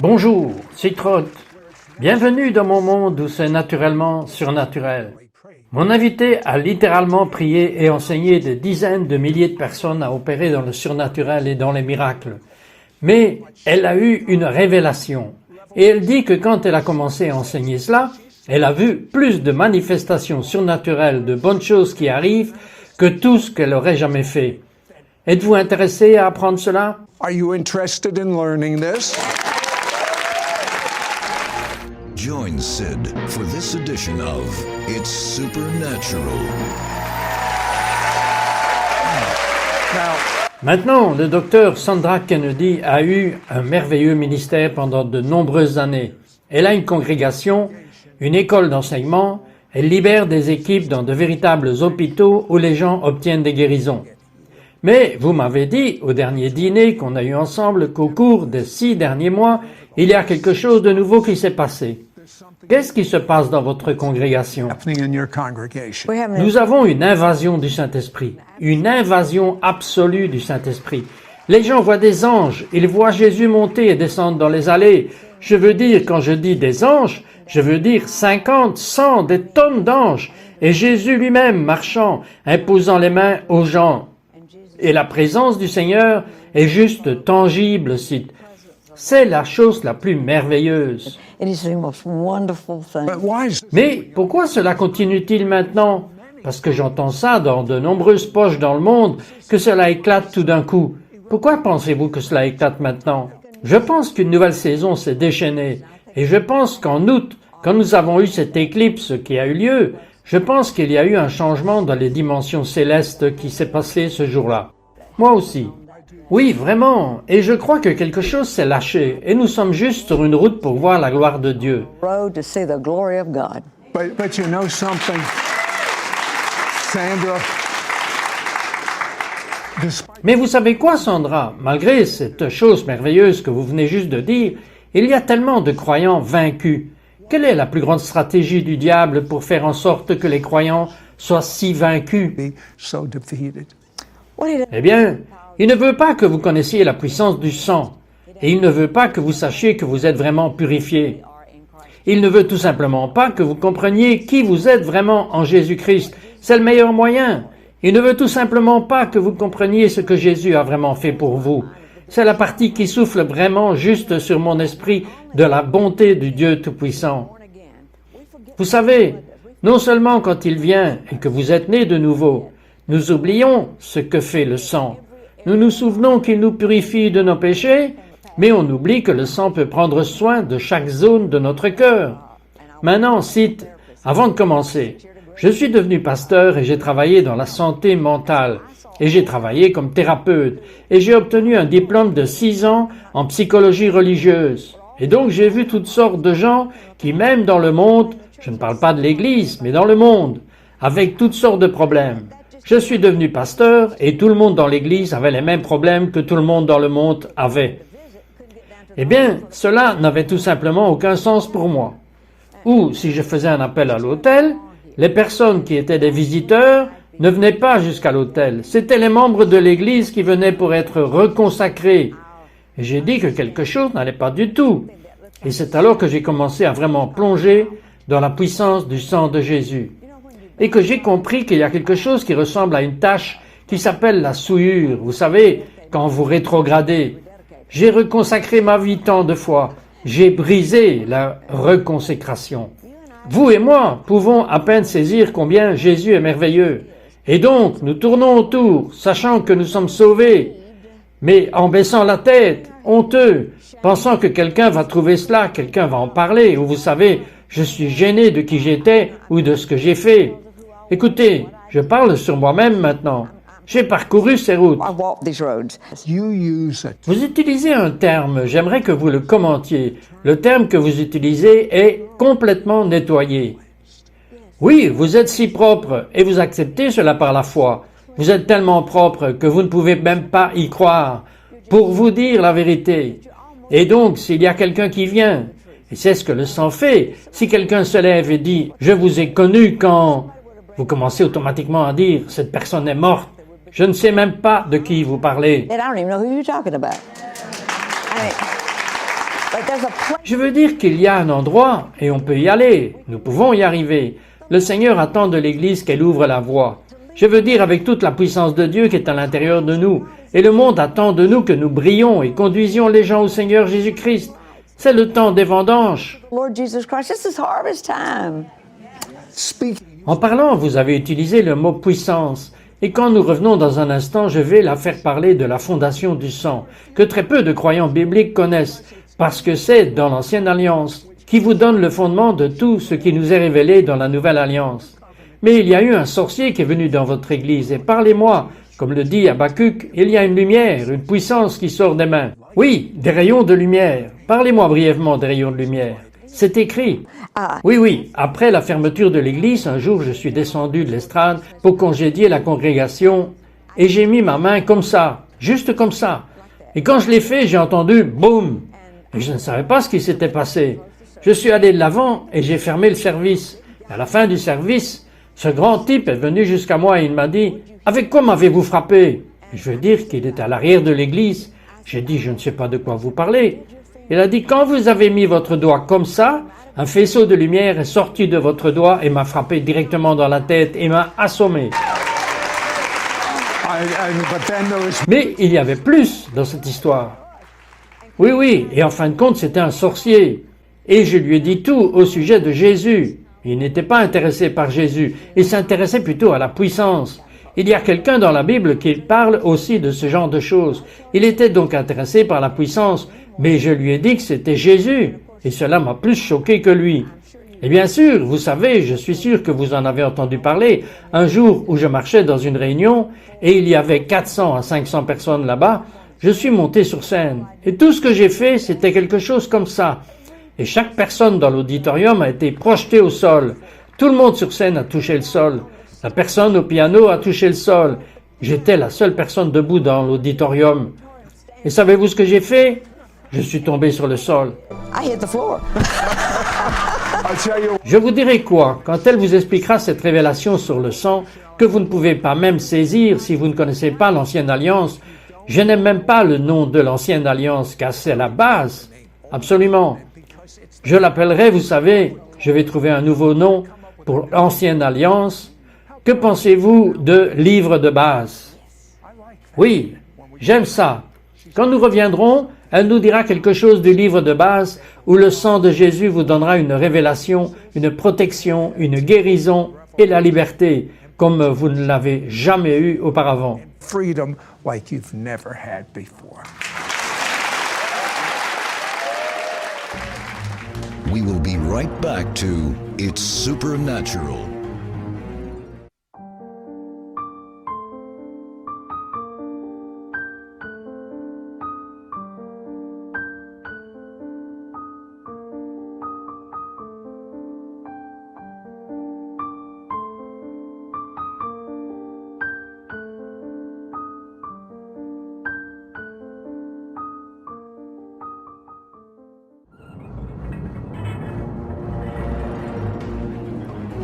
Bonjour, c'est Trott. Bienvenue dans mon monde où c'est naturellement surnaturel. Mon invité a littéralement prié et enseigné des dizaines de milliers de personnes à opérer dans le surnaturel et dans les miracles. Mais elle a eu une révélation. Et elle dit que quand elle a commencé à enseigner cela, elle a vu plus de manifestations surnaturelles, de bonnes choses qui arrivent, que tout ce qu'elle aurait jamais fait. Êtes-vous intéressé à apprendre cela? Are you interested in learning this? Join Sid for this edition of It's Supernatural. Maintenant, le docteur Sandra Kennedy a eu un merveilleux ministère pendant de nombreuses années. Elle a une congrégation, une école d'enseignement, elle libère des équipes dans de véritables hôpitaux où les gens obtiennent des guérisons. Mais vous m'avez dit, au dernier dîner qu'on a eu ensemble, qu'au cours des 6 derniers mois, il y a quelque chose de nouveau qui s'est passé. Qu'est-ce qui se passe dans votre congrégation? Nous avons une invasion du Saint-Esprit, une invasion absolue du Saint-Esprit. Les gens voient des anges, ils voient Jésus monter et descendre dans les allées. Je veux dire, quand je dis des anges, je veux dire 50, 100, des tonnes d'anges, et Jésus lui-même marchant, imposant les mains aux gens. Et la présence du Seigneur est juste tangible, Sid. C'est la chose la plus merveilleuse. Mais pourquoi cela continue-t-il maintenant? Parce que j'entends ça dans de nombreuses poches dans le monde, que cela éclate tout d'un coup. Pourquoi pensez-vous que cela éclate maintenant? Je pense qu'une nouvelle saison s'est déchaînée. Et je pense qu'en août, quand nous avons eu cette éclipse qui a eu lieu, je pense qu'il y a eu un changement dans les dimensions célestes qui s'est passé ce jour-là. Moi aussi. Oui, vraiment. Et je crois que quelque chose s'est lâché. Et nous sommes juste sur une route pour voir la gloire de Dieu. But you know something, Sandra? Mais vous savez quoi, Sandra? Malgré cette chose merveilleuse que vous venez juste de dire, il y a tellement de croyants vaincus. Quelle est la plus grande stratégie du diable pour faire en sorte que les croyants soient si vaincus? Eh bien, il ne veut pas que vous connaissiez la puissance du sang, et il ne veut pas que vous sachiez que vous êtes vraiment purifié. Il ne veut tout simplement pas que vous compreniez qui vous êtes vraiment en Jésus-Christ. C'est le meilleur moyen. Il ne veut tout simplement pas que vous compreniez ce que Jésus a vraiment fait pour vous. C'est la partie qui souffle vraiment juste sur mon esprit de la bonté du Dieu Tout-Puissant. Vous savez, non seulement quand il vient et que vous êtes né de nouveau, nous oublions ce que fait le sang. Nous nous souvenons qu'il nous purifie de nos péchés, mais on oublie que le sang peut prendre soin de chaque zone de notre cœur. Maintenant, cite, avant de commencer, je suis devenu pasteur et j'ai travaillé dans la santé mentale, et j'ai travaillé comme thérapeute, et j'ai obtenu un diplôme de 6 ans en psychologie religieuse. Et donc j'ai vu toutes sortes de gens qui, même dans le monde, je ne parle pas de l'Église, mais dans le monde, avec toutes sortes de problèmes. Je suis devenu pasteur et tout le monde dans l'Église avait les mêmes problèmes que tout le monde dans le monde avait. Eh bien, cela n'avait tout simplement aucun sens pour moi. Ou, si je faisais un appel à l'hôtel, les personnes qui étaient des visiteurs ne venaient pas jusqu'à l'hôtel. C'étaient les membres de l'Église qui venaient pour être reconsacrés. Et j'ai dit que quelque chose n'allait pas du tout. Et c'est alors que j'ai commencé à vraiment plonger dans la puissance du sang de Jésus. Et que j'ai compris qu'il y a quelque chose qui ressemble à une tache qui s'appelle la souillure. Vous savez, quand vous rétrogradez. J'ai reconsacré ma vie tant de fois. J'ai brisé la reconsécration. Vous et moi pouvons à peine saisir combien Jésus est merveilleux. Et donc, nous tournons autour, sachant que nous sommes sauvés, mais en baissant la tête, honteux, pensant que quelqu'un va trouver cela, quelqu'un va en parler, ou vous savez, je suis gêné de qui j'étais ou de ce que j'ai fait. Écoutez, je parle sur moi-même maintenant. J'ai parcouru ces routes. Vous utilisez un terme, j'aimerais que vous le commentiez. Le terme que vous utilisez est complètement nettoyé. Oui, vous êtes si propre et vous acceptez cela par la foi. Vous êtes tellement propre que vous ne pouvez même pas y croire, pour vous dire la vérité. Et donc, s'il y a quelqu'un qui vient, et c'est ce que le sang fait, si quelqu'un se lève et dit « Je vous ai connu quand… », vous commencez automatiquement à dire « Cette personne est morte ». Je ne sais même pas de qui vous parlez. Je veux dire qu'il y a un endroit et on peut y aller. Nous pouvons y arriver. Le Seigneur attend de l'Église qu'elle ouvre la voie. Je veux dire avec toute la puissance de Dieu qui est à l'intérieur de nous. Et le monde attend de nous que nous brillions et conduisions les gens au Seigneur Jésus-Christ. C'est le temps des vendanges. Lord Jesus Christ, this is harvest time. Speak. En parlant, vous avez utilisé le mot puissance. Et quand nous revenons dans un instant, je vais la faire parler de la fondation du sang, que très peu de croyants bibliques connaissent, parce que c'est dans l'Ancienne Alliance, qui vous donne le fondement de tout ce qui nous est révélé dans la Nouvelle Alliance. Mais il y a eu un sorcier qui est venu dans votre Église, et parlez-moi, comme le dit Habakkuk, il y a une lumière, une puissance qui sort des mains. Oui, des rayons de lumière. Parlez-moi brièvement des rayons de lumière. C'est écrit. Oui, après la fermeture de l'église, un jour je suis descendu de l'estrade pour congédier la congrégation et j'ai mis ma main comme ça, juste comme ça. Et quand je l'ai fait, j'ai entendu boum. Et je ne savais pas ce qui s'était passé. Je suis allé de l'avant et j'ai fermé le service. À la fin du service, ce grand type est venu jusqu'à moi et il m'a dit « Avec quoi m'avez-vous frappé ?» Je veux dire qu'il était à l'arrière de l'église. J'ai dit « Je ne sais pas de quoi vous parlez. » Il a dit, quand vous avez mis votre doigt comme ça, un faisceau de lumière est sorti de votre doigt et m'a frappé directement dans la tête et m'a assommé. Mais il y avait plus dans cette histoire. Oui, et en fin de compte, c'était un sorcier. Et je lui ai dit tout au sujet de Jésus. Il n'était pas intéressé par Jésus, il s'intéressait plutôt à la puissance. Il y a quelqu'un dans la Bible qui parle aussi de ce genre de choses. Il était donc intéressé par la puissance, mais je lui ai dit que c'était Jésus, et cela m'a plus choqué que lui. Et bien sûr, vous savez, je suis sûr que vous en avez entendu parler, un jour où je marchais dans une réunion, et il y avait 400 à 500 personnes là-bas, je suis monté sur scène, et tout ce que j'ai fait, c'était quelque chose comme ça. Et chaque personne dans l'auditorium a été projetée au sol. Tout le monde sur scène a touché le sol. La personne au piano a touché le sol. J'étais la seule personne debout dans l'auditorium. Et savez-vous ce que j'ai fait? Je suis tombé sur le sol. I hit the floor. Je vous dirai quoi, quand elle vous expliquera cette révélation sur le sang, que vous ne pouvez pas même saisir si vous ne connaissez pas l'Ancienne Alliance. Je n'aime même pas le nom de l'Ancienne Alliance, car c'est la base. Absolument. Je l'appellerai, vous savez, je vais trouver un nouveau nom pour l'Ancienne Alliance. Que pensez-vous de livre de base? Oui, j'aime ça. Quand nous reviendrons, elle nous dira quelque chose du livre de base où le sang de Jésus vous donnera une révélation, une protection, une guérison et la liberté comme vous ne l'avez jamais eu auparavant. Freedom like you've never had before. We will be right back to It's Supernatural.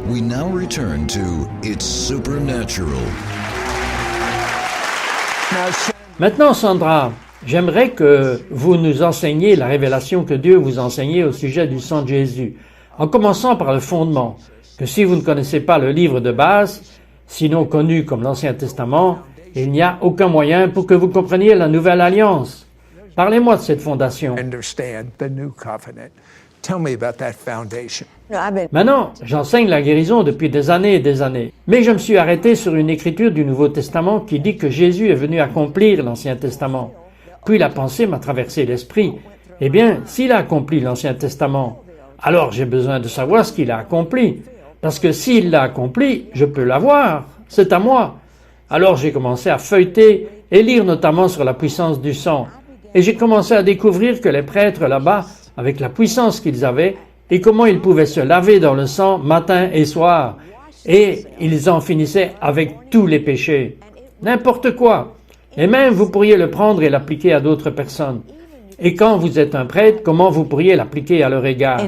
We now return to It's Supernatural. Maintenant, Sandra, j'aimerais que vous nous enseigniez la révélation que Dieu vous enseignait au sujet du sang de Jésus, en commençant par le fondement, que si vous ne connaissez pas le livre de base, sinon connu comme l'Ancien Testament, il n'y a aucun moyen pour que vous compreniez la Nouvelle Alliance. Parlez-moi de cette fondation. Understand the new covenant. Tell me about that foundation. Maintenant, j'enseigne la guérison depuis des années et des années. Mais je me suis arrêté sur une écriture du Nouveau Testament qui dit que Jésus est venu accomplir l'Ancien Testament. Puis la pensée m'a traversé l'esprit. Eh bien, s'il a accompli l'Ancien Testament, alors j'ai besoin de savoir ce qu'il a accompli. Parce que s'il l'a accompli, je peux l'avoir. C'est à moi. Alors j'ai commencé à feuilleter et lire notamment sur la puissance du sang. Et j'ai commencé à découvrir que les prêtres là-bas, avec la puissance qu'ils avaient, et comment ils pouvaient se laver dans le sang matin et soir, et ils en finissaient avec tous les péchés. N'importe quoi. Et même vous pourriez le prendre et l'appliquer à d'autres personnes. Et quand vous êtes un prêtre, comment vous pourriez l'appliquer à leur égard?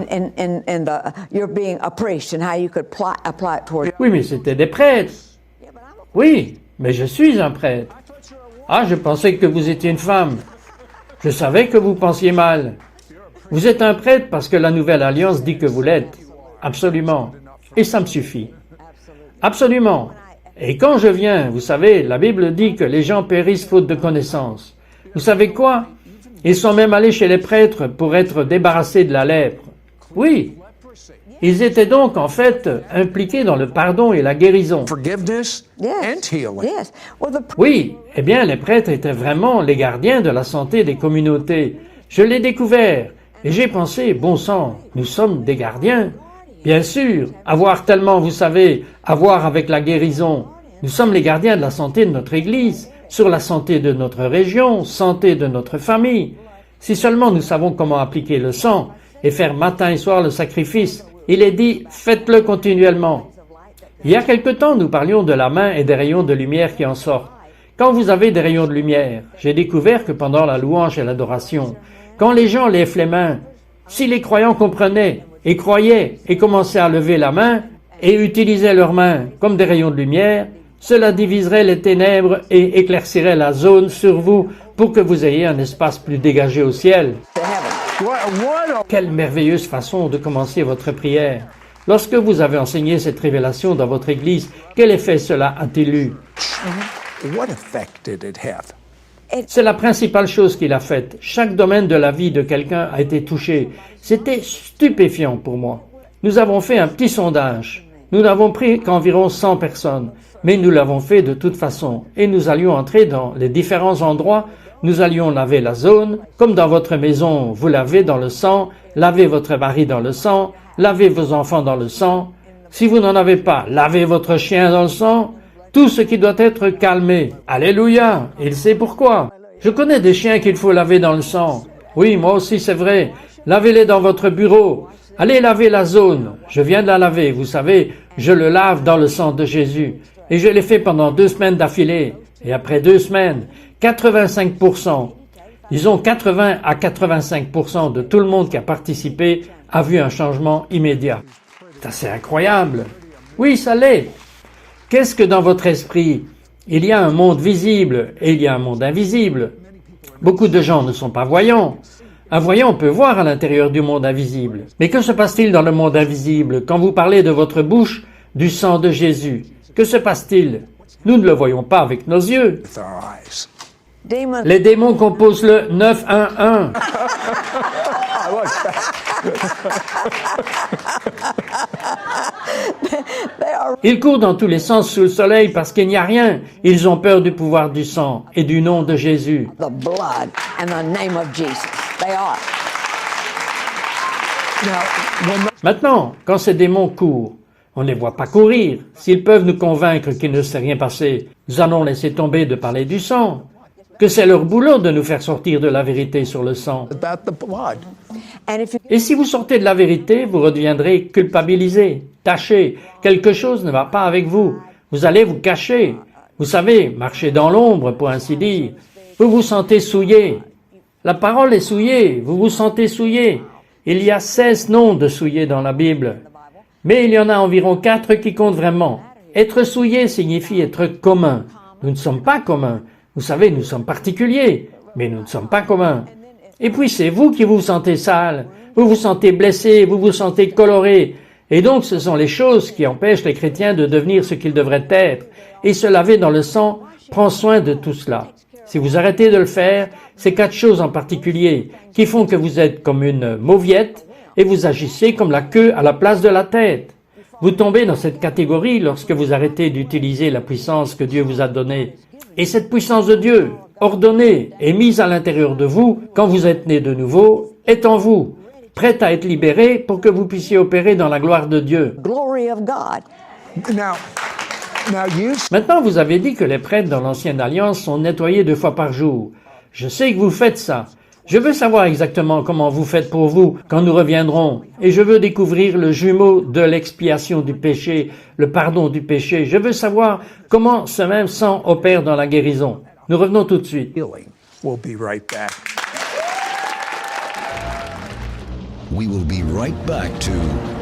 You're being a priest and how you could apply it toward. Oui, mais c'était des prêtres. Oui, mais je suis un prêtre. Ah, je pensais que vous étiez une femme. Je savais que vous pensiez mal. Vous êtes un prêtre parce que la Nouvelle Alliance dit que vous l'êtes. Absolument. Et ça me suffit. Absolument. Et quand je viens, vous savez, la Bible dit que les gens périssent faute de connaissance. Vous savez quoi? Ils sont même allés chez les prêtres pour être débarrassés de la lèpre. Oui. Ils étaient donc, en fait, impliqués dans le pardon et la guérison. Forgiveness and healing. Yes. Well, Oui, eh bien, les prêtres étaient vraiment les gardiens de la santé des communautés. Je l'ai découvert et j'ai pensé, bon sang, nous sommes des gardiens. Bien sûr, avoir tellement, vous savez, avoir avec la guérison. Nous sommes les gardiens de la santé de notre Église, sur la santé de notre région, santé de notre famille. Si seulement nous savons comment appliquer le sang et faire matin et soir le sacrifice, il est dit, faites-le continuellement. Il y a quelque temps, nous parlions de la main et des rayons de lumière qui en sortent. Quand vous avez des rayons de lumière, j'ai découvert que pendant la louange et l'adoration, quand les gens lèvent les mains, si les croyants comprenaient et croyaient et commençaient à lever la main et utilisaient leurs mains comme des rayons de lumière, cela diviserait les ténèbres et éclaircirait la zone sur vous pour que vous ayez un espace plus dégagé au ciel. to heaven. What Quelle merveilleuse façon de commencer votre prière. Lorsque vous avez enseigné cette révélation dans votre Église, quel effet cela a-t-il eu? what effect did it have? C'est la principale chose qu'il a faite. Chaque domaine de la vie de quelqu'un a été touché. C'était stupéfiant pour moi. Nous avons fait un petit sondage. Nous n'avons pris qu'environ 100 personnes, mais nous l'avons fait de toute façon. Et nous allions entrer dans les différents endroits. Nous allions laver la zone, comme dans votre maison, vous lavez dans le sang, lavez votre mari dans le sang, lavez vos enfants dans le sang. Si vous n'en avez pas, lavez votre chien dans le sang. Tout ce qui doit être calmé. Alléluia. Il sait pourquoi. Je connais des chiens qu'il faut laver dans le sang. Oui, moi aussi c'est vrai. Lavez-les dans votre bureau. Allez laver la zone. Je viens de la laver, vous savez, je le lave dans le sang de Jésus. Et je l'ai fait pendant 2 semaines d'affilée. Et après 2 semaines, 85%, disons 80 à 85% de tout le monde qui a participé a vu un changement immédiat. C'est assez incroyable. Oui, ça l'est. Qu'est-ce que dans votre esprit? Il y a un monde visible et il y a un monde invisible. Beaucoup de gens ne sont pas voyants. Un voyant peut voir à l'intérieur du monde invisible. Mais que se passe-t-il dans le monde invisible quand vous parlez de votre bouche du sang de Jésus? Que se passe-t-il? Nous ne le voyons pas avec nos yeux. With our eyes. Demons, Les démons composent le 911. they are Ils courent dans tous les sens sous le soleil parce qu'il n'y a rien. Ils ont peur du pouvoir du sang et du nom de Jésus. the blood and the name of Jesus. They are. Maintenant, quand ces démons courent, on ne les voit pas courir. S'ils peuvent nous convaincre qu'il ne s'est rien passé, nous allons laisser tomber de parler du sang. Que c'est leur boulot de nous faire sortir de la vérité sur le sang. About the blood. And if you Et si vous sortez de la vérité, vous redeviendrez culpabilisé, taché. Quelque chose ne va pas avec vous. Vous allez vous cacher. Vous savez, marcher dans l'ombre, pour ainsi dire. Vous vous sentez souillé. La parole est souillée. Vous vous sentez souillé. Il y a 16 noms de souillés dans la Bible. Mais il y en a environ 4 qui comptent vraiment. Être souillé signifie être commun. Nous ne sommes pas communs. Vous savez, nous sommes particuliers, mais nous ne sommes pas communs. Et puis c'est vous qui vous sentez sale, vous vous sentez blessé, vous vous sentez coloré. Et donc ce sont les choses qui empêchent les chrétiens de devenir ce qu'ils devraient être. Et se laver dans le sang prend soin de tout cela. Si vous arrêtez de le faire, c'est 4 choses en particulier qui font que vous êtes comme une mauviette et vous agissez comme la queue à la place de la tête. Vous tombez dans cette catégorie lorsque vous arrêtez d'utiliser la puissance que Dieu vous a donnée. Et cette puissance de Dieu, ordonnée et mise à l'intérieur de vous, quand vous êtes né de nouveau, est en vous, prête à être libérée pour que vous puissiez opérer dans la gloire de Dieu. glory of God. Now you Maintenant, vous avez dit que les prêtres dans l'Ancienne Alliance sont nettoyés 2 fois par jour. Je sais que vous faites ça. Je veux savoir exactement comment vous faites pour vous quand nous reviendrons. Et je veux découvrir le jumeau de l'expiation du péché, le pardon du péché. Je veux savoir comment ce même sang opère dans la guérison. Nous revenons tout de suite. healing. We'll be right back. We will be right back to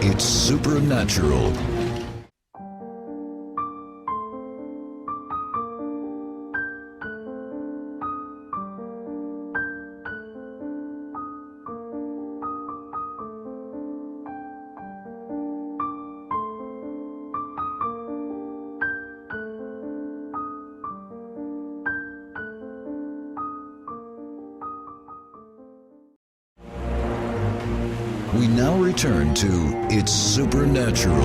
It's Supernatural. We now return to It's Supernatural.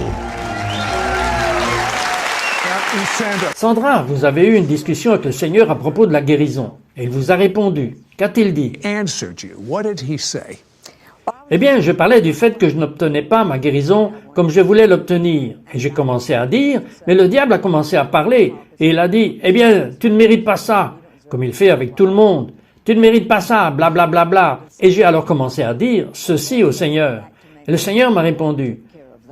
Now, Sandra, Sandra, vous avez eu une discussion avec le Seigneur à propos de la guérison. Et il vous a répondu. Qu'a-t-il dit? answered you. What did he say? Eh bien, je parlais du fait que je n'obtenais pas ma guérison comme je voulais l'obtenir. Et j'ai commencé à dire, mais le diable a commencé à parler. Et il a dit, eh bien, tu ne mérites pas ça, comme il fait avec tout le monde. Tu ne mérites pas ça, bla bla bla bla. Et j'ai alors commencé à dire ceci au Seigneur. Et le Seigneur m'a répondu,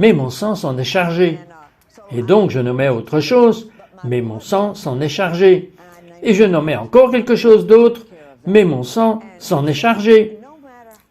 mais mon sang s'en est chargé. Et donc je nommais autre chose, mais mon sang s'en est chargé. Et je nommais encore quelque chose d'autre, mais mon sang s'en est chargé.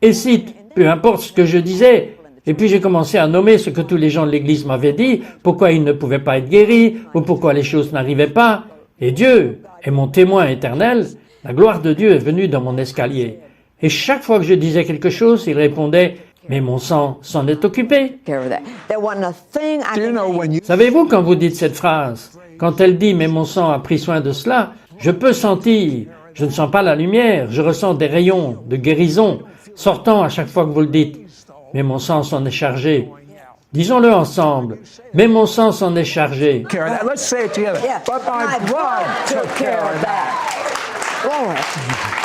Et cite, peu importe ce que je disais. Et puis j'ai commencé à nommer ce que tous les gens de l'Église m'avaient dit, pourquoi ils ne pouvaient pas être guéris, ou pourquoi les choses n'arrivaient pas. Et Dieu est mon témoin éternel. La gloire de Dieu est venue dans mon escalier. Et chaque fois que je disais quelque chose, il répondait, mais mon sang s'en est occupé. Care of that. There wasn't a thing I Do you could know when you Savez-vous quand vous dites cette phrase, quand elle dit « mais mon sang a pris soin de cela », je peux sentir, je ne sens pas la lumière, je ressens des rayons de guérison sortant à chaque fois que vous le dites. Mais mon sang s'en est chargé. Disons-le ensemble. Mais mon sang s'en est chargé. care of that? Let's say it together. Yeah. But my blood took care of that. Glory.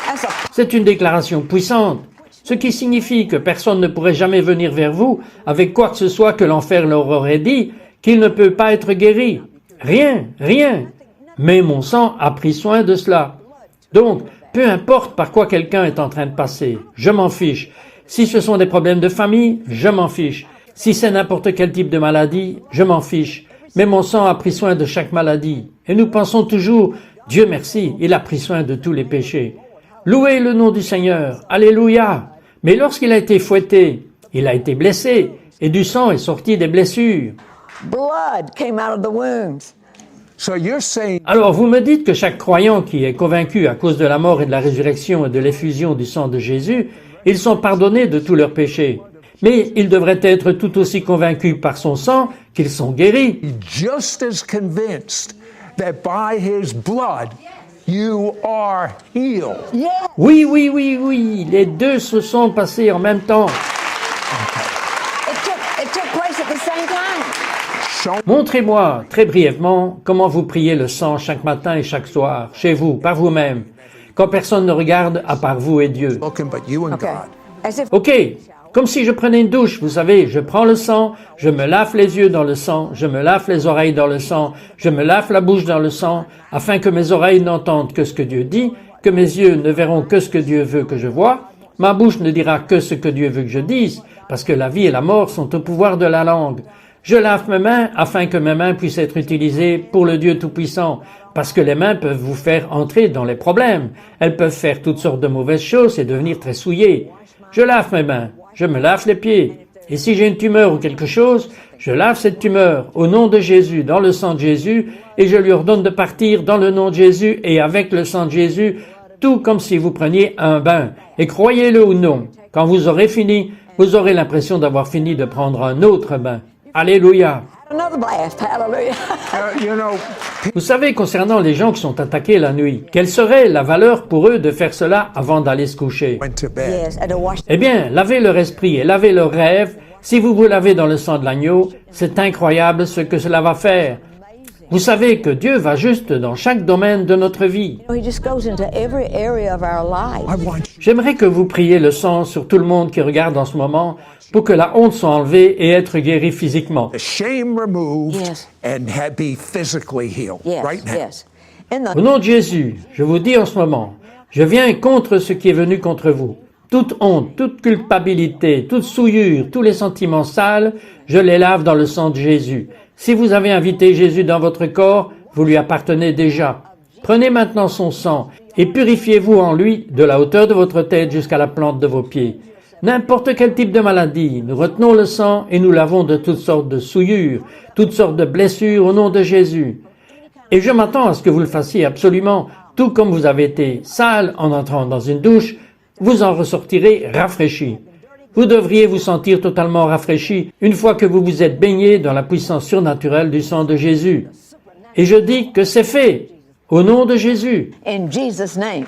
That's a C'est une déclaration puissante, ce qui signifie que personne ne pourrait jamais venir vers vous avec quoi que ce soit que l'enfer leur aurait dit qu'il ne peut pas être guéri. Rien, rien. Mais mon sang a pris soin de cela. Donc, peu importe par quoi quelqu'un est en train de passer, je m'en fiche. Si ce sont des problèmes de famille, je m'en fiche. Si c'est n'importe quel type de maladie, je m'en fiche. Mais mon sang a pris soin de chaque maladie. Et nous pensons toujours, Dieu merci, il a pris soin de tous les péchés. Louez le nom du Seigneur. Alléluia. Mais lorsqu'il a été fouetté, il a été blessé, et du sang est sorti des blessures. blood came out of the wounds. So you're saying Alors vous me dites que chaque croyant qui est convaincu à cause de la mort et de la résurrection et de l'effusion du sang de Jésus, ils sont pardonnés de tous leurs péchés. Mais ils devraient être tout aussi convaincus par son sang qu'ils sont guéris. just as convinced that by his blood you are healed. Yeah. Oui, oui, oui, oui, les deux se sont passés en même temps. It took place at the same time. Show Montrez-moi, très brièvement, comment vous priez le sang chaque matin et chaque soir, chez vous, par vous-même, quand personne ne regarde à part vous et Dieu. looking but you and Okay. God. As if Ok, comme si je prenais une douche, vous savez, je prends le sang, je me lave les yeux dans le sang, je me lave les oreilles dans le sang, je me lave la bouche dans le sang, afin que mes oreilles n'entendent que ce que Dieu dit, que mes yeux ne verront que ce que Dieu veut que je voie, ma bouche ne dira que ce que Dieu veut que je dise, parce que la vie et la mort sont au pouvoir de la langue. Je lave mes mains afin que mes mains puissent être utilisées pour le Dieu Tout-Puissant, parce que les mains peuvent vous faire entrer dans les problèmes. Elles peuvent faire toutes sortes de mauvaises choses et devenir très souillées. Je lave mes mains, je me lave les pieds. Et si j'ai une tumeur ou quelque chose, je lave cette tumeur au nom de Jésus, dans le sang de Jésus, et je lui ordonne de partir dans le nom de Jésus et avec le sang de Jésus, tout comme si vous preniez un bain. Et croyez-le ou non, quand vous aurez fini, vous aurez l'impression d'avoir fini de prendre un autre bain. Alléluia. another blast. Hallelujah. You know, Vous savez, concernant les gens qui sont attaqués la nuit, quelle serait la valeur pour eux de faire cela avant d'aller se coucher? went to bed. Yes, and to wash. Eh bien, lavez leur esprit et lavez leurs rêves. Si vous vous lavez dans le sang de l'agneau, c'est incroyable ce que cela va faire. Vous savez que Dieu va juste dans chaque domaine de notre vie. He just goes into every area of our I life. want you J'aimerais que vous priez le sang sur tout le monde qui regarde en ce moment pour que la honte soit enlevée et être guéri physiquement. the shame removed Yes. and be physically healed Yes, right now. yes. In Au the nom de Jésus, je vous dis en ce moment, je viens contre ce qui est venu contre vous. Toute honte, toute culpabilité, toute souillure, tous les sentiments sales, je les lave dans le sang de Jésus. Si vous avez invité Jésus dans votre corps, vous lui appartenez déjà. Prenez maintenant son sang et purifiez-vous en lui de la hauteur de votre tête jusqu'à la plante de vos pieds. N'importe quel type de maladie, nous retenons le sang et nous lavons de toutes sortes de souillures, toutes sortes de blessures au nom de Jésus. Et je m'attends à ce que vous le fassiez absolument, tout comme vous avez été sale en entrant dans une douche, vous en ressortirez rafraîchi. Vous devriez vous sentir totalement rafraîchi une fois que vous vous êtes baigné dans la puissance surnaturelle du sang de Jésus. Et je dis que c'est fait, au nom de Jésus. in Jesus' name.